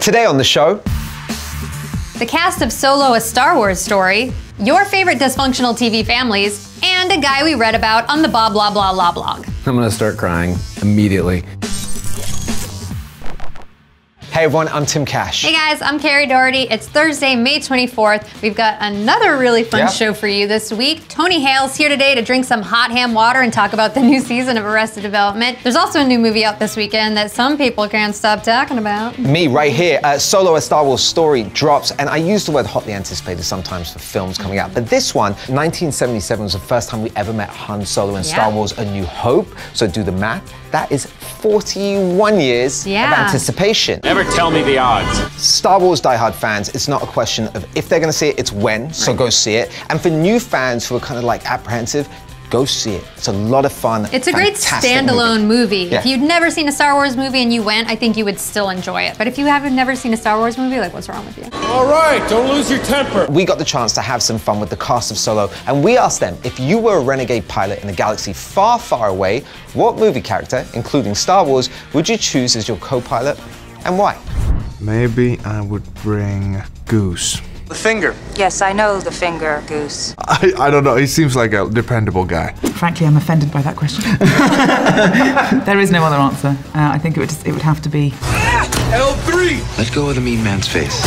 Today on the show, the cast of Solo: A Star Wars Story, your favorite dysfunctional TV families, and a guy we read about on the blah blah blah blah blog. I'm gonna start crying immediately. hey everyone, I'm Tim Cash. Hey guys, I'm Carrie Doherty. It's Thursday, May 24th. We've got another really fun show for you this week. Tony Hale's here today to drink some hot ham water and talk about the new season of Arrested Development. There's also a new movie out this weekend that some people can't stop talking about. Me right here. Solo: A Star Wars Story drops, and I use the word hotly anticipated sometimes for films coming out, but this one, 1977, was the first time we ever met Han Solo in Star Wars: A New Hope. So do the math. That is 41 years of anticipation. Never tell me the odds. Star Wars diehard fans, it's not a question of if they're gonna see it, it's when, so go see it. And for new fans who are kind of like apprehensive, go see it. It's a lot of fun. It's a great standalone movie. If you'd never seen a Star Wars movie and you went, I think you would still enjoy it. But if you haven't never seen a Star Wars movie, like, what's wrong with you? All right, don't lose your temper. We got the chance to have some fun with the cast of Solo, and we asked them, if you were a renegade pilot in a galaxy far, far away, what movie character, including Star Wars, would you choose as your co-pilot, and why? Maybe I would bring Goose. The finger. Yes, I know the finger, Goose. I don't know, he seems like a dependable guy. Frankly, I'm offended by that question. There is no other answer. I think it would have to be L3! Let go of the mean man's face.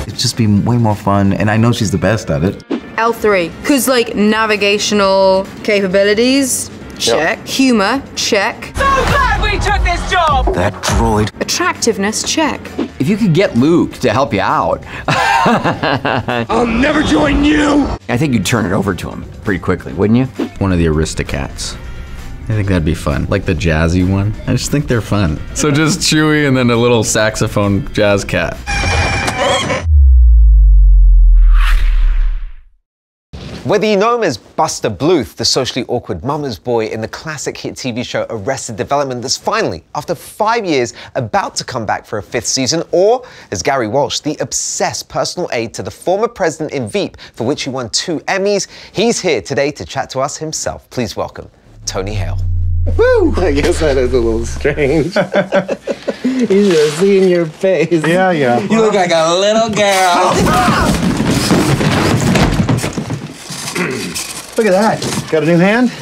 It'd just be way more fun, and I know she's the best at it. L3, because like navigational capabilities, check. Humor, check. So glad we took this job! That droid. Attractiveness, check. If you could get Luke to help you out, I'll never join you! I think you'd turn it over to him pretty quickly, wouldn't you? One of the Aristocats. I think that'd be fun. Like the jazzy one. I just think they're fun. So just Chewie and then a little saxophone jazz cat. Whether you know him as Buster Bluth, the socially awkward mama's boy in the classic hit TV show Arrested Development that's finally, after 5 years, about to come back for a 5th season, or as Gary Walsh, the obsessed personal aide to the former president in Veep, for which he won 2 Emmys, he's here today to chat to us himself. Please welcome Tony Hale. Woo! I guess that is a little strange. You should have seen your face. Yeah. You look like a little girl. Look at that. Got a new hand?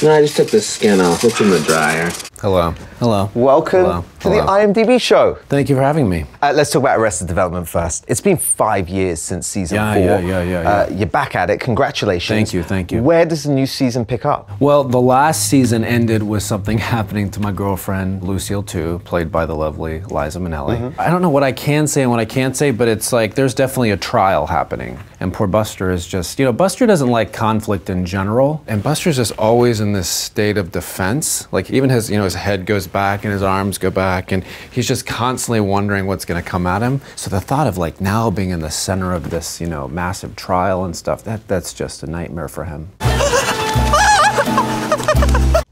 No, I just took the skin off. It's in the dryer. Hello. Hello. Welcome to the IMDb show. Thank you for having me. Let's talk about Arrested Development first. It's been 5 years since season 4. Yeah. You're back at it. Congratulations. Thank you. Where does the new season pick up? Well, the last season ended with something happening to my girlfriend, Lucille 2, played by the lovely Liza Minnelli. I don't know what I can say and what I can't say, but it's like there's definitely a trial happening. And poor Buster is just, Buster doesn't like conflict in general. And Buster's just always in this state of defense. Like even his, his head goes back and his arms go back, and he's just constantly wondering what's gonna come at him. So the thought of like now being in the center of this, massive trial and stuff, that's just a nightmare for him.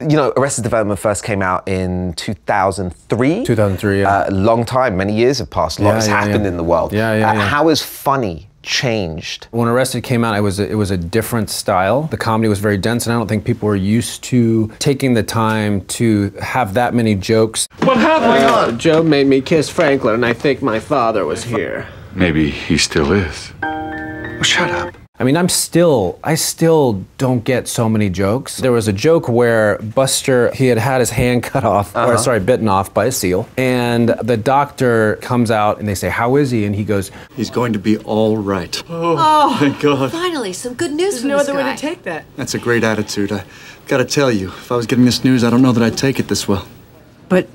Arrested Development first came out in 2003. 2003, yeah. A long time, many years have passed. A lot has happened in the world. How is funny changed? When Arrested came out, it was a different style. The comedy was very dense, and I don't think people were used to taking the time to have that many jokes. What happened? Joe made me kiss Franklin, and I think my father was here. Maybe he still is. Well, shut up. I mean, I still don't get so many jokes. There was a joke where Buster, he had his hand cut off, bitten off by a seal, and the doctor comes out and they say, "How is he?" And he goes, "He's going to be all right." Oh, thank God. Finally, some good news. There's no other way to take that. That's a great attitude. I gotta tell you, if I was getting this news, I don't know that I'd take it this well. But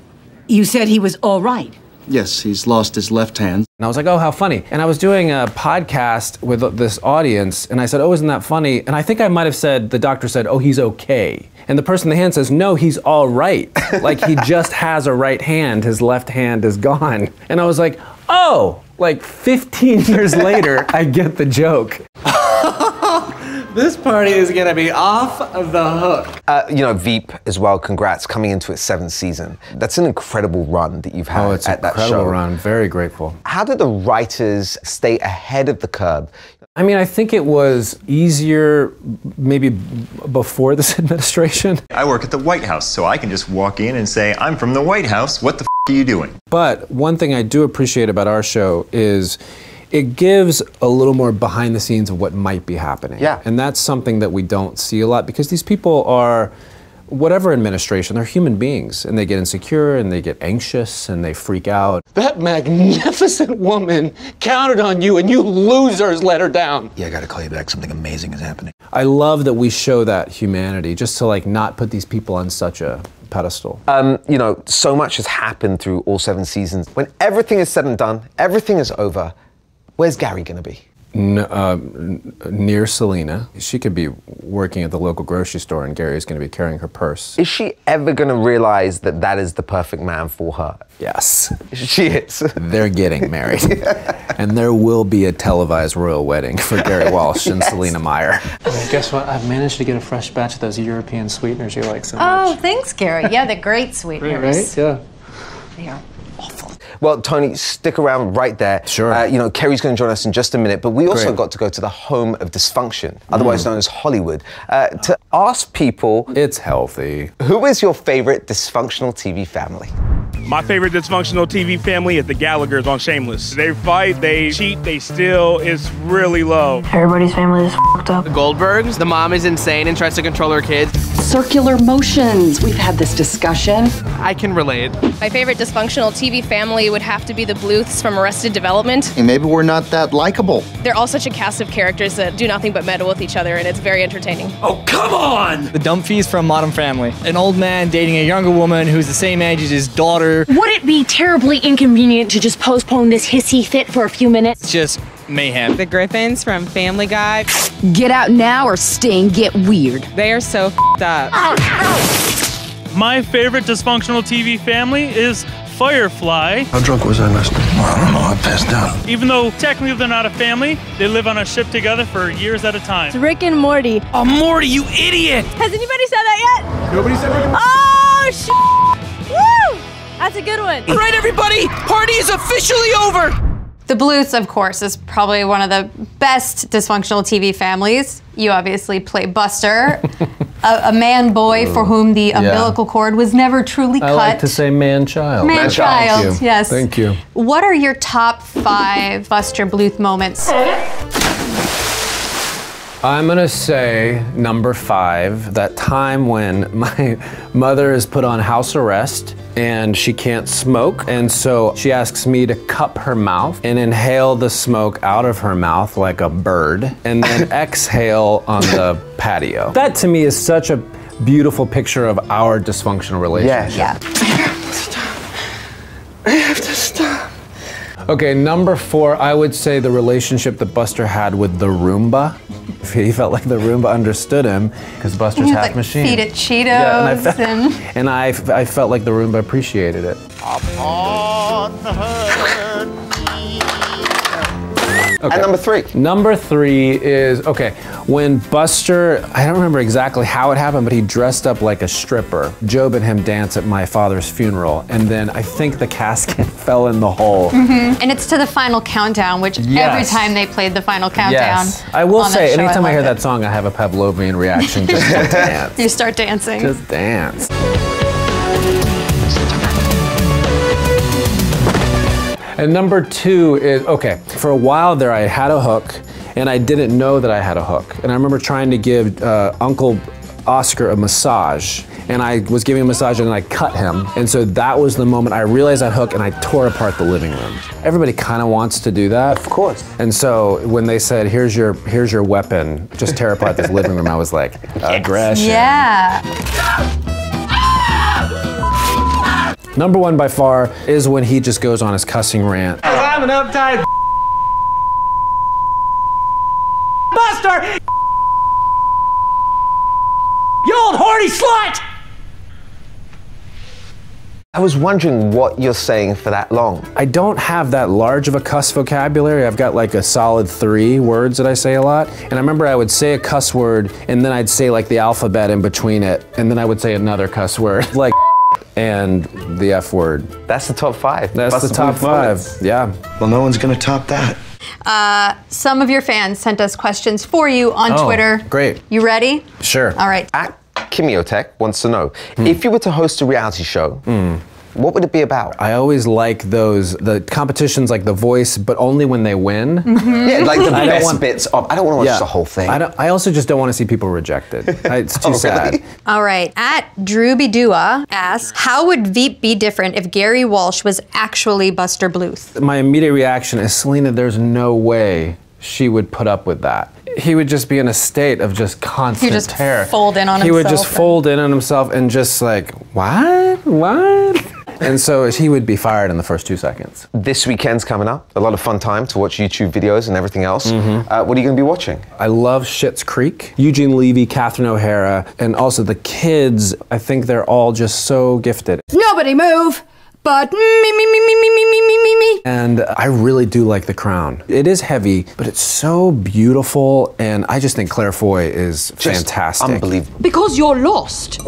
you said he was all right. Yes, he's lost his left hand. And I was like, oh, how funny. And I was doing a podcast with this audience, and I said, oh, isn't that funny? And I think I might have said, the doctor said, oh, he's okay. And the person in the hand says, no, he's all right. Like, he just has a right hand, his left hand is gone. And I was like, oh, like 15 years later, I get the joke. This party is gonna be off the hook. Veep as well, congrats, coming into its 7th season. That's an incredible run that you've had at that show. It's an incredible run, very grateful. How did the writers stay ahead of the curve? I mean, I think it was easier maybe before this administration. I work at the White House, so I can just walk in and say, I'm from the White House, what the f are you doing? But one thing I do appreciate about our show is it gives a little more behind the scenes of what might be happening. Yeah. And that's something that we don't see a lot because these people are, whatever administration, they're human beings and they get insecure and they get anxious and they freak out. That magnificent woman counted on you and you losers let her down. Yeah, I gotta call you back. Something amazing is happening. I love that we show that humanity just to like not put these people on such a pedestal. You know, so much has happened through all 7 seasons. When everything is said and done, everything is over, where's Gary gonna be? Near Selena. She could be working at the local grocery store and Gary's gonna be carrying her purse. Is she ever gonna realize that that is the perfect man for her? Yes. She is. They're getting married. And there will be a televised royal wedding for Gary Walsh and Selena Meyer. Oh, guess what? I've managed to get a fresh batch of those European sweeteners you like so much. Oh, thanks, Gary. Yeah, they're great sweeteners. Right? Yeah. They are awful. Well, Tony, stick around right there. Sure. You know, Kerry's going to join us in just a minute, but we also Great. got to go to the home of dysfunction, otherwise known as Hollywood, to ask people... It's healthy. Who is your favorite dysfunctional TV family? My favorite dysfunctional TV family is the Gallaghers on Shameless. They fight, they cheat, they steal. It's really low. Everybody's family is fucked up. The Goldbergs, the mom is insane and tries to control her kids. Circular motions. We've had this discussion. I can relate. My favorite dysfunctional TV family would have to be the Bluths from Arrested Development. And maybe we're not that likable. They're all such a cast of characters that do nothing but meddle with each other, and it's very entertaining. Oh, come on! The Dumfies from Modern Family. An old man dating a younger woman who's the same age as his daughter. Would it be terribly inconvenient to just postpone this hissy fit for a few minutes? It's just mayhem. The Griffins from Family Guy. Get out now or stay and get weird. They are so f***ed up. My favorite dysfunctional TV family is Firefly. How drunk was I last night? Well, I don't know. I passed out. Even though technically they're not a family, they live on a ship together for years at a time. It's Rick and Morty. Oh, Morty, you idiot! Has anybody said that yet? Nobody said Rick and Morty. Oh, shit! Woo! That's a good one. All right, everybody, party is officially over! The Bluths, of course, is probably one of the best dysfunctional TV families. You obviously play Buster, a man-boy for whom the umbilical cord was never truly cut. I like to say man-child. Man-child, Thank you. yes. Thank you. What are your top 5 Buster Bluth moments? I'm gonna say number 5, that time when my mother is put on house arrest and she can't smoke, and so she asks me to cup her mouth and inhale the smoke out of her mouth like a bird, and then exhale on the patio. That to me is such a beautiful picture of our dysfunctional relationship. Yeah. I have to stop. Okay, number 4, I would say the relationship that Buster had with the Roomba. He felt like the Roomba understood him because Buster's half like machine. Feed it Cheetos Yeah, and I felt like the Roomba appreciated it. Okay. And number 3? Number 3 is, okay, when Buster, I don't remember exactly how it happened, but he dressed up like a stripper. Job and him dance at my father's funeral, and then I think the casket fell in the hole. And it's to the final countdown, which every time they played the final countdown. Yes. I will on say, that show, anytime I hear loved that song, I have a Pavlovian reaction just to dance. You start dancing. Just dance. And number 2 is, okay, for a while there I had a hook and I didn't know that I had a hook. And I remember trying to give Uncle Oscar a massage, and I was giving a massage and I cut him. And so that was the moment I realized that hook and I tore apart the living room. Everybody kind of wants to do that. Of course. And so when they said, here's your weapon, just tear apart this living room, I was like, aggression. Yeah. Number 1 by far is when he just goes on his cussing rant. I'm an uptight Buster! You old horny slut! I was wondering what you're saying for that long. I don't have that large of a cuss vocabulary. I've got like a solid 3 words that I say a lot. And I remember I would say a cuss word and then I'd say like the alphabet in between it. And then I would say another cuss word, like and the F word. That's the top 5. That's the top 5, yeah. Well, no one's gonna top that. Some of your fans sent us questions for you on Twitter. Great. You ready? Sure. All right. At Kimiotech wants to know, if you were to host a reality show, What would it be about? I always like the competitions like The Voice, but only when they win. Yeah, like the best bits of, I don't want to watch the whole thing. I also just don't want to see people rejected. It's too sad. All right, at Droobydua asks, how would Veep be different if Gary Walsh was actually Buster Bluth? My immediate reaction is, Selena, there's no way she would put up with that. He would just be in a state of just constant terror. He would just fold in on himself. He would just fold in on himself and just like, what? And so he would be fired in the first 2 seconds. This weekend's coming up. A lot of fun time to watch YouTube videos and everything else. What are you going to be watching? I love Schitt's Creek. Eugene Levy, Catherine O'Hara, and also the kids. I think they're all just so gifted. Nobody move! But me. And I really do like The Crown. It is heavy, but it's so beautiful, and I just think Claire Foy is fantastic. Unbelievable. Because you're lost.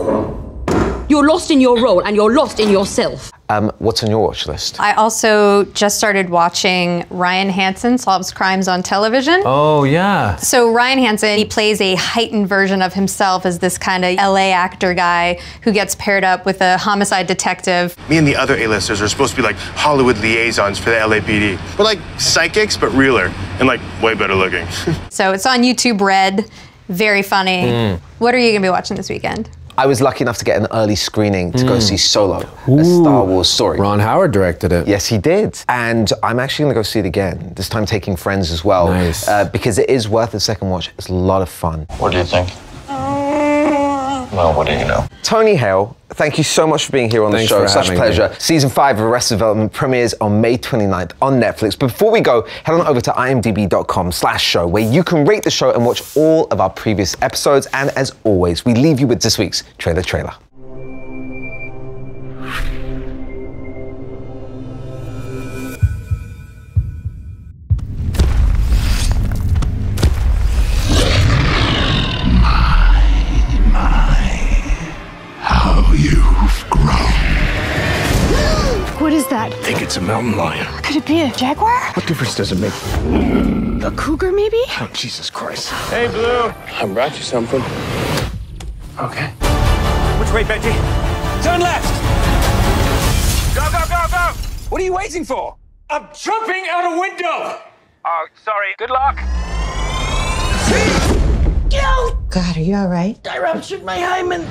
You're lost in your role, and you're lost in yourself. What's on your watch list? I also just started watching Ryan Hansen Solves Crimes on Television. Oh, yeah. So Ryan Hansen, he plays a heightened version of himself as this kind of LA actor guy who gets paired up with a homicide detective. Me and the other A-listers are supposed to be like Hollywood liaisons for the LAPD. We're like psychics, but realer, and like way better looking. So it's on YouTube Red, very funny. What are you gonna be watching this weekend? I was lucky enough to get an early screening to go see Solo, a Star Wars story. Ron Howard directed it. Yes, he did. And I'm actually gonna go see it again, this time taking friends as well. Nice. Because it is worth a second watch. It's a lot of fun. What do you think? Well, what do you know? Tony Hale, thank you so much for being here on the show. Such a pleasure. Season 5 of Arrested Development premieres on May 29th on Netflix. But before we go, head on over to imdb.com/show, where you can rate the show and watch all of our previous episodes. And as always, we leave you with this week's trailer. You've grown. What is that? I think it's a mountain lion. Could it be a jaguar? What difference does it make? A cougar, maybe? Oh, Jesus Christ. Hey, Blue. I brought you something. Okay. Which way, Bettany? Turn left! Go, go, go, go! What are you waiting for? I'm jumping out a window! Oh, sorry. Good luck. God, are you all right? I ruptured my hymen.